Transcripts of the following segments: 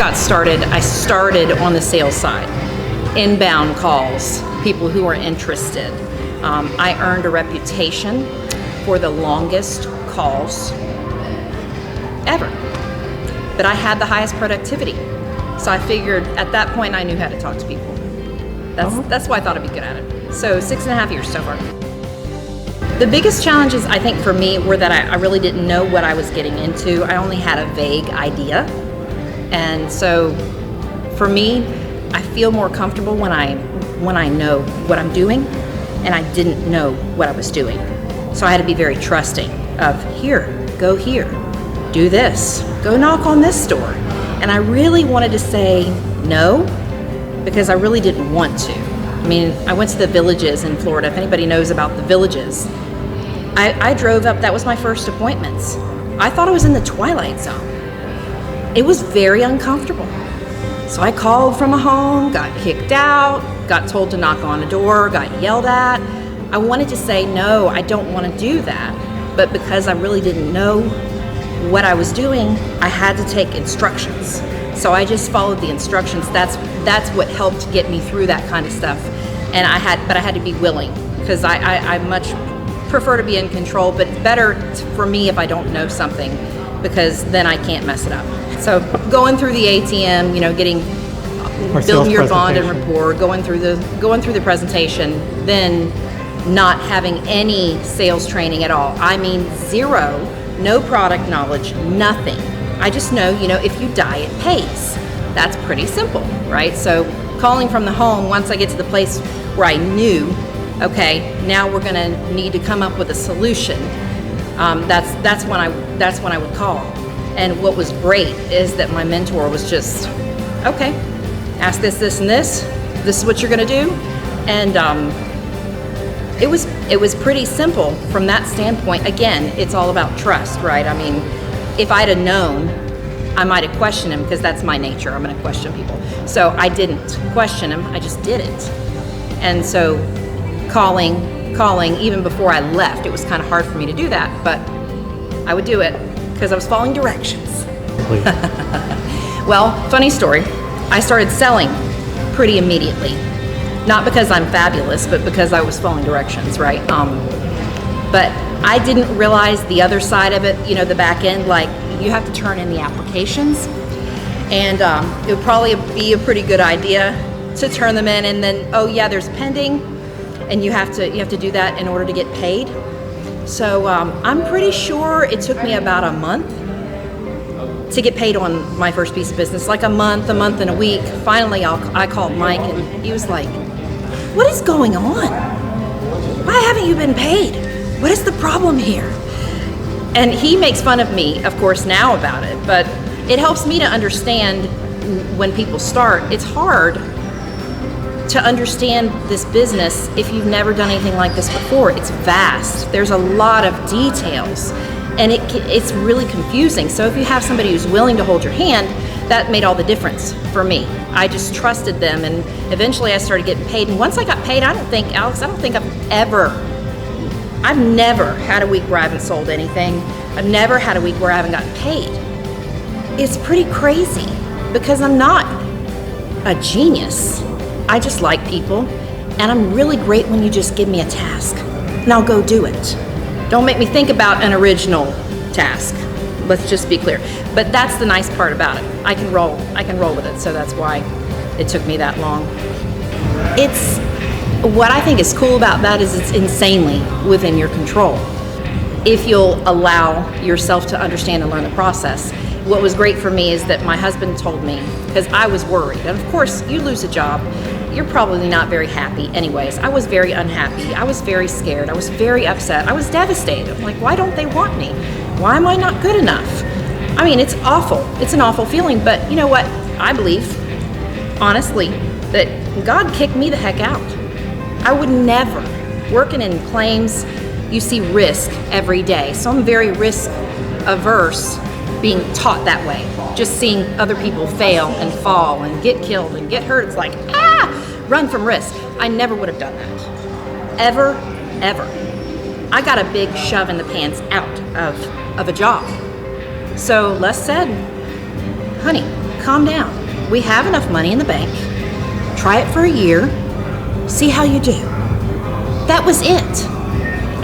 got started, I started on the sales side. Inbound calls, people who are interested. I earned a reputation for the longest calls ever. But I had the highest productivity. So I figured at that point I knew how to talk to people. That's why I thought I'd be good at it. So 6.5 years so far. The biggest challenges I think for me were that I really didn't know what I was getting into. I only had a vague idea. And so for me, I feel more comfortable when I know what I'm doing and I didn't know what I was doing. So I had to be very trusting of here, go here, do this, go knock on this door. And I really wanted to say no because I really didn't want to. I mean, I went to the Villages in Florida. If anybody knows about the Villages, I drove up, that was my first appointments. I thought I was in the Twilight Zone. It was very uncomfortable. So I called from a home, got kicked out, got told to knock on a door, got yelled at. I wanted to say, no, I don't want to do that. But because I really didn't know what I was doing, I had to take instructions. So I just followed the instructions. That's what helped get me through that kind of stuff. And I had to be willing because I much prefer to be in control, but it's better for me if I don't know something because then I can't mess it up. So going through the ATM, building your bond and rapport, going through the presentation, then not having any sales training at all. I mean, zero, no product knowledge, nothing. I just know, if you die, it pays. That's pretty simple, right? So calling from the home, once I get to the place where I knew, okay, now we're gonna need to come up with a solution. That's when I would call. And what was great is that my mentor was just, okay, ask this, this, and this. This is what you're gonna do. And it was pretty simple from that standpoint. Again, it's all about trust, right? I mean, if I'd have known, I might have questioned him because that's my nature. I'm gonna question people. So I didn't question him, I just did it. And so calling, even before I left, it was kind of hard for me to do that, but I would do it because I was following directions. Well, funny story, I started selling pretty immediately. Not because I'm fabulous, but because I was following directions, right? But I didn't realize the other side of it, the back end, like you have to turn in the applications. And it would probably be a pretty good idea to turn them in and then, oh yeah, there's pending, and you have to do that in order to get paid. So I'm pretty sure it took me about a month to get paid on my first piece of business, like a month and a week. Finally, I called Mike and he was like, what is going on? Why haven't you been paid? What is the problem here? And he makes fun of me, of course, now about it, but it helps me to understand when people start. It's hard to understand this business if you've never done anything like this before. It's vast. There's a lot of details, and it's really confusing. So if you have somebody who's willing to hold your hand, that made all the difference for me. I just trusted them, and eventually I started getting paid. And once I got paid, Alex, I don't think I've never had a week where I haven't sold anything. I've never had a week where I haven't gotten paid. It's pretty crazy because I'm not a genius. I just like people, and I'm really great when you just give me a task, and I'll go do it. Don't make me think about an original task. Let's just be clear. But that's the nice part about it. I can roll with it, so that's why it took me that long. What I think is cool about that is it's insanely within your control. If you'll allow yourself to understand and learn the process. What was great for me is that my husband told me, because I was worried, and of course you lose a job, you're probably not very happy anyways. I was very unhappy, I was very scared, I was very upset, I was devastated. I'm like, why don't they want me? Why am I not good enough? I mean, it's awful, it's an awful feeling, but you know what? I believe, honestly, that God kicked me the heck out. I would never, working in claims, you see risk every day, so I'm very risk averse being taught that way. Just seeing other people fail and fall and get killed and get hurt, it's like, run from risk. I never would have done that. Ever. I got a big shove in the pants out of a job. So Les said, honey, calm down. We have enough money in the bank. Try it for a year. See how you do. That was it.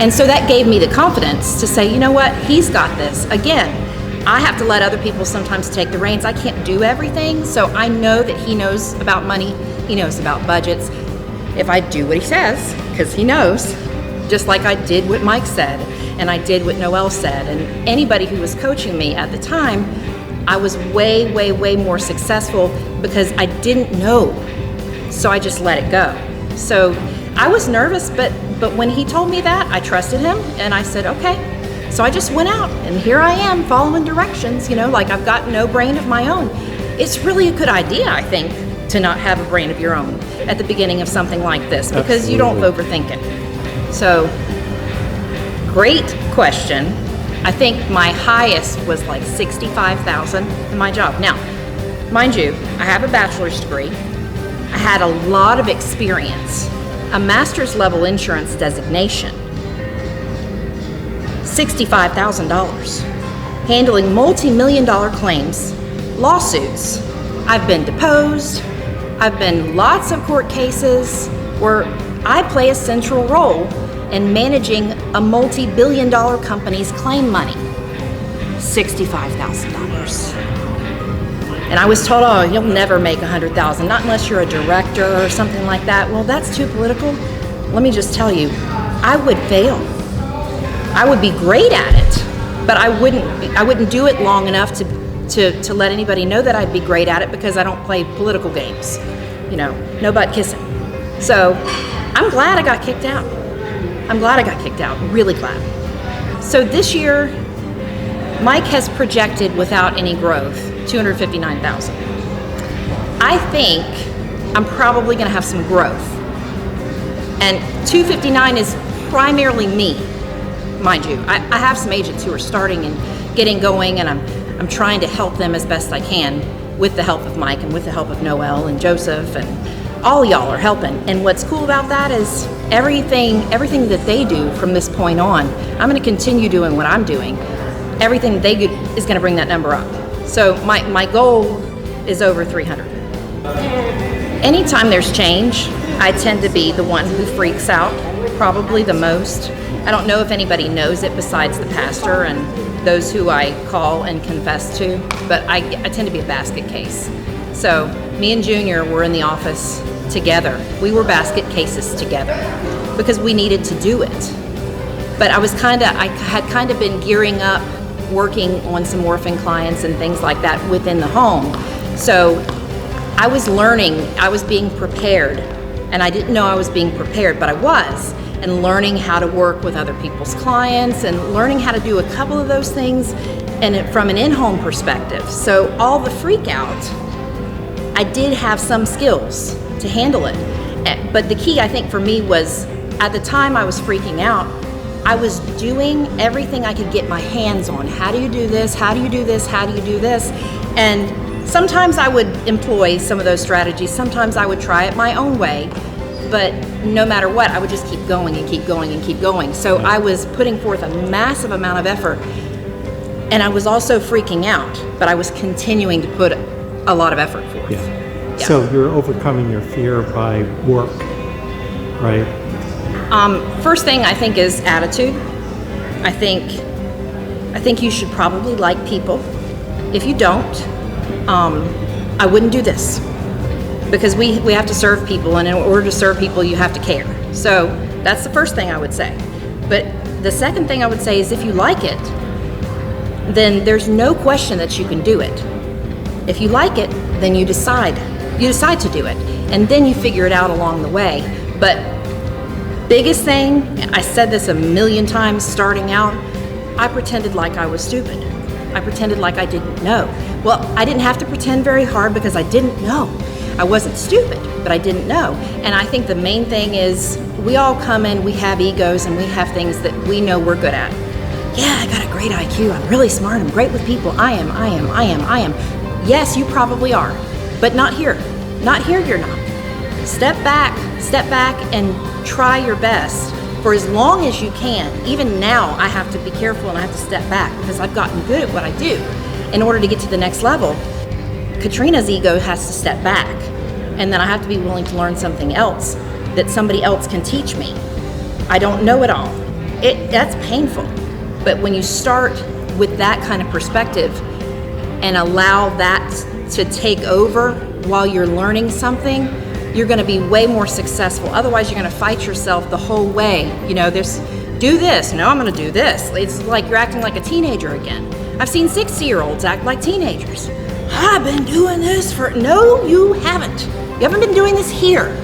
And so that gave me the confidence to say, you know what, he's got this. Again, I have to let other people sometimes take the reins. I can't do everything, so I know that he knows about money, he knows about budgets. If I do what he says, because he knows, just like I did what Mike said, and I did what Noelle said, and anybody who was coaching me at the time, I was way, way, way more successful because I didn't know, so I just let it go. So I was nervous, but when he told me that, I trusted him, and I said, okay. So I just went out, and here I am following directions, you know, like I've got no brain of my own. It's really a good idea, I think, to not have a brain of your own at the beginning of something like this, because you don't overthink it. So, great question. I think my highest was like $65,000 in my job. Now, mind you, I have a bachelor's degree. I had a lot of experience, a master's level insurance designation, $65,000, handling multi-million-dollar claims, lawsuits. I've been deposed. I've been lots of court cases where I play a central role in managing a multi-billion-dollar company's claim money, $65,000. And I was told, oh, you'll never make $100,000, not unless you're a director or something like that. Well, that's too political. Let me just tell you, I would fail. I would be great at it, but I wouldn't do it long enough to let anybody know that I'd be great at it, because I don't play political games. You know, no butt kissing. So I'm glad I got kicked out. I'm glad I got kicked out, really glad. So this year, Mike has projected without any growth, $259,000. I think I'm probably gonna have some growth. And $259 is primarily me. Mind you, I have some agents who are starting and getting going, and I'm trying to help them as best I can with the help of Mike and with the help of Noelle and Joseph, and all y'all are helping. And what's cool about that is everything that they do from this point on, I'm going to continue doing what I'm doing. Everything they do is going to bring that number up. So my goal is over 300. Anytime there's change, I tend to be the one who freaks out, probably the most. I don't know if anybody knows it besides the pastor and those who I call and confess to, but I tend to be a basket case. So me and Junior were in the office together. We were basket cases together because we needed to do it. But I had kind of been gearing up, working on some orphan clients and things like that within the home. So I was learning, I was being prepared, and I didn't know I was being prepared, but I was. And learning how to work with other people's clients and learning how to do a couple of those things and from an in-home perspective. So all the freak out, I did have some skills to handle it. But the key, I think, for me was at the time I was freaking out, I was doing everything I could get my hands on. How do you do this? How do you do this? How do you do this? And sometimes I would employ some of those strategies. Sometimes I would try it my own way. But no matter what, I would just keep going and keep going and keep going. So I was putting forth a massive amount of effort, and I was also freaking out, but I was continuing to put a lot of effort forth. Yeah. So you're overcoming your fear by work, right? First thing I think is attitude. I think you should probably like people. If you don't, I wouldn't do this. Because we have to serve people, and in order to serve people, you have to care. So that's the first thing I would say. But the second thing I would say is if you like it, then there's no question that you can do it. If you like it, then you decide to do it, and then you figure it out along the way. But biggest thing, I said this a million times starting out, I pretended like I was stupid. I pretended like I didn't know. Well, I didn't have to pretend very hard because I didn't know. I wasn't stupid, but I didn't know. And I think the main thing is we all come in, we have egos, and we have things that we know we're good at. Yeah, I got a great IQ. I'm really smart. I'm great with people. I am. Yes, you probably are, but not here. Not here, you're not. Step back and try your best for as long as you can. Even now, I have to be careful and I have to step back because I've gotten good at what I do in order to get to the next level. Katrina's ego has to step back, and then I have to be willing to learn something else that somebody else can teach me. I don't know it all. That's painful. But when you start with that kind of perspective and allow that to take over while you're learning something, you're going to be way more successful. Otherwise, you're going to fight yourself the whole way. You know, do this. No, I'm going to do this. It's like you're acting like a teenager again. I've seen 60-year-olds act like teenagers. I've been doing this for... No, you haven't. You haven't been doing this here.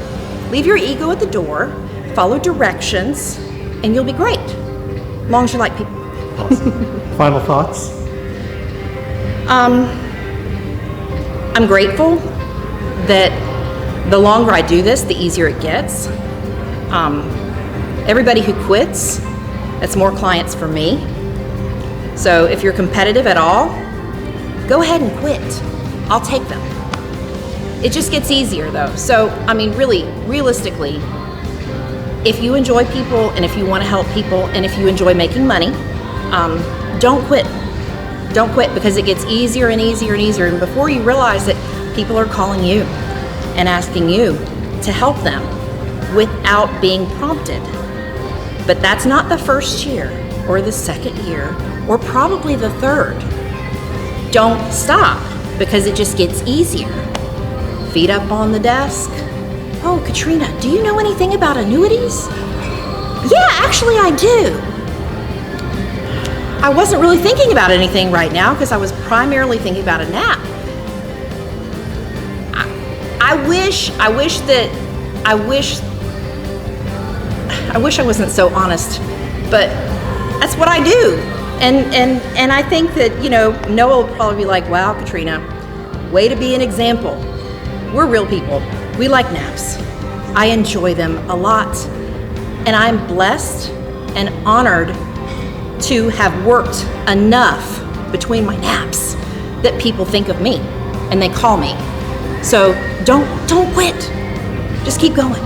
Leave your ego at the door, follow directions, and you'll be great. As long as you like people. Awesome. Final thoughts? I'm grateful that the longer I do this, the easier it gets. Everybody who quits, that's more clients for me. So if you're competitive at all, go ahead and quit. I'll take them. It just gets easier though. So, I mean, really, realistically, if you enjoy people and if you want to help people and if you enjoy making money, don't quit. Don't quit, because it gets easier and easier and easier. And before you realize it, people are calling you and asking you to help them without being prompted. But that's not the first year or the second year or probably the third. Don't stop, because it just gets easier. Feet up on the desk. Oh, Katrina, do you know anything about annuities? Yeah, actually I do. I wasn't really thinking about anything right now because I was primarily thinking about a nap. I wish I wasn't so honest, but that's what I do. And I think that, you know, Noah will probably be like, wow, Katrina, way to be an example. We're real people. We like naps. I enjoy them a lot. And I'm blessed and honored to have worked enough between my naps that people think of me and they call me. So don't quit. Just keep going.